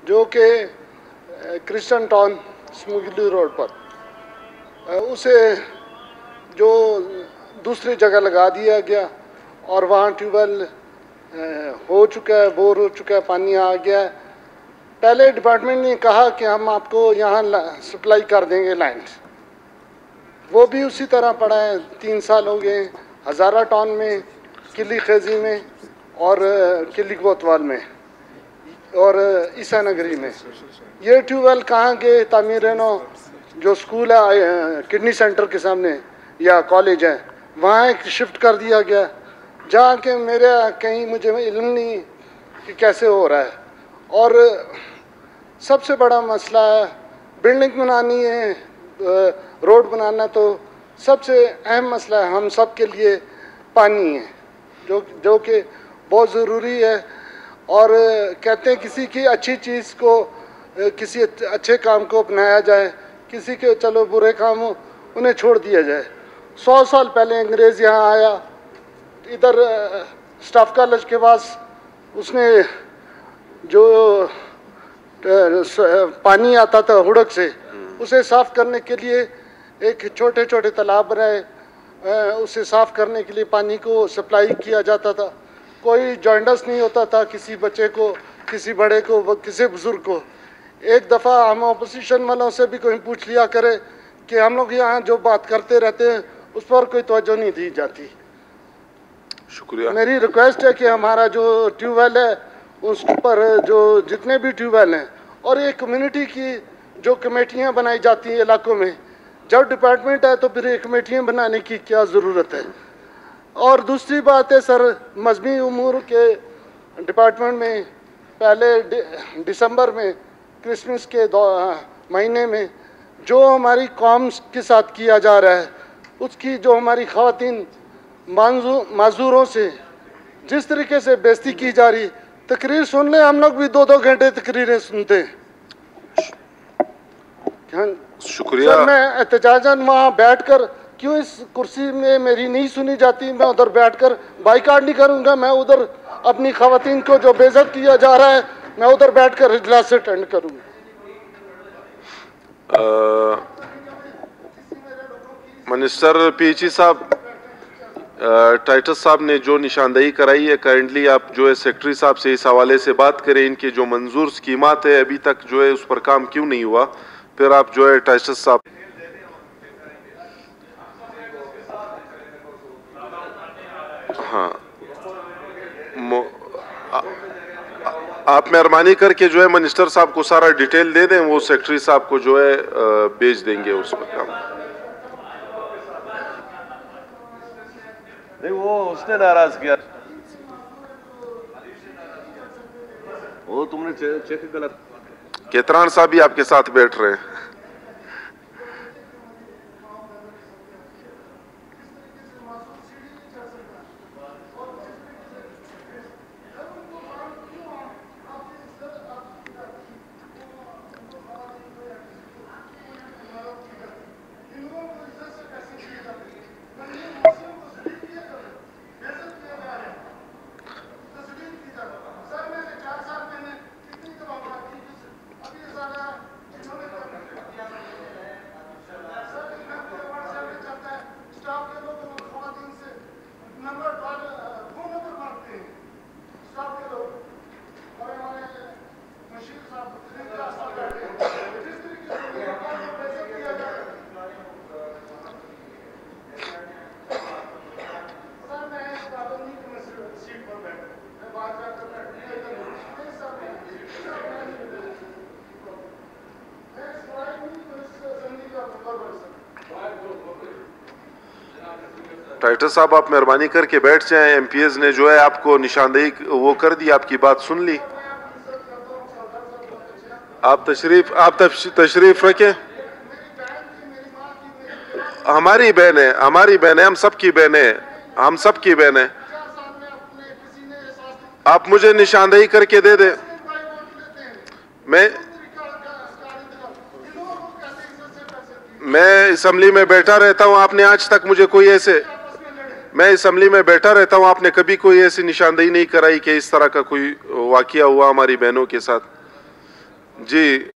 जो कि Christian town स्मुगली road पर उसे जो दूसरी जगह लगा दिया गया और वहाँ ट्यूबवेल हो चुका है, बोर हो चुका है, पानी आ गया है। पहले डिपार्टमेंट ने कहा कि हम आपको यहाँ सप्लाई कर देंगे लाइन, वो भी उसी तरह पड़ा है। 3 साल हो गए हज़ारा टाउन में, किली खेजी में और किली कोतवाल में और ईसा नगरी में। ये ट्यूबवेल कहाँ गए? तामीर नो जो स्कूल है किडनी सेंटर के सामने या कॉलेज है, वहाँ एक शिफ्ट कर दिया गया, जहाँ के मेरे कहीं मुझे इल्म नहीं कि कैसे हो रहा है। और सबसे बड़ा मसला है, बिल्डिंग बनानी है, रोड बनाना, तो सबसे अहम मसला है हम सब के लिए पानी है, जो कि बहुत ज़रूरी है। और कहते हैं किसी की अच्छी चीज़ को, किसी अच्छे काम को अपनाया जाए, किसी के चलो बुरे काम हो उन्हें छोड़ दिया जाए। 100 साल पहले अंग्रेज़ यहाँ आया, इधर स्टाफ कॉलेज के पास उसने जो पानी आता था हुड़क से, उसे साफ़ करने के लिए एक छोटे छोटे तालाब बनाए, उसे साफ़ करने के लिए पानी को सप्लाई किया जाता था। कोई जॉइंडस नहीं होता था किसी बच्चे को, किसी बड़े को, किसी बुज़ुर्ग को। एक दफ़ा हम अपोजिशन वालों से भी कोई पूछ लिया करे कि हम लोग यहाँ जो बात करते रहते हैं उस पर कोई तवज्जो नहीं दी जाती। शुक्रिया। मेरी रिक्वेस्ट है कि हमारा जो ट्यूबवेल है उस पर जो जितने भी ट्यूबवेल हैं, और ये कम्युनिटी की जो कमेटियाँ बनाई जाती हैं इलाकों में, जब डिपार्टमेंट है तो फिर ये कमेटियाँ बनाने की क्या ज़रूरत है। और दूसरी बात है सर, मजहबी उमूर के डिपार्टमेंट में पहले दिसंबर में क्रिसमस के महीने में जो हमारी कौम के साथ किया जा रहा है, उसकी जो हमारी ख़वातीन माजूरों से जिस तरीके से बेइज्जती की जा रही, तकरीर सुन ले, हम लोग भी 2-2 घंटे तकरीरें सुनते हैं। शुक्रिया सर, मैं एहतजाजन वहाँ बैठकर, क्यों इस कुर्सी में मेरी नहीं सुनी जाती? मैं उधर बैठकर बाइकाट नहीं करूँगा, मैं उधर अपनी ख़वातीन को जो बेइज्जत किया जा रहा है, मैं उधर बैठकर इजलास अटेंड करूँगा। मिनिस्टर पीएचई साहब, टाइटस साहब ने जो निशानदेही कराई है, करेंटली आप जो है सेक्रेटरी साहब से इस हवाले से बात करें, इनके जो मंजूर स्कीमात है अभी तक जो है उस पर काम क्यों नहीं हुआ, फिर आप जो है टाइटस साहब। हाँ, आप मेहरबानी करके जो है मिनिस्टर साहब को सारा डिटेल दे दें, वो सेक्रेटरी साहब को जो है भेज देंगे उस पर काम। नहीं, वो उसने नाराज किया, वो तुमने चेक गलत। केतरान साहब भी आपके साथ बैठ रहे हैं। टाइटस साहब, आप मेहरबानी करके बैठ जाएं। एमपीएस ने जो है आपको निशानदेही वो कर दी, आपकी बात सुन ली। आप तशरीफ रखें। हमारी बहन है, हमारी बहन है, हम सबकी बहन है, हम सबकी बहन है। आप मुझे निशानदेही करके दे दे। मैं असम्बली में बैठा रहता हूं, आपने आज तक मुझे कोई ऐसे, मैं असम्बली में बैठा रहता हूं, आपने कभी कोई ऐसी निशानदेही नहीं कराई कि इस तरह का कोई वाकया हुआ हमारी बहनों के साथ। जी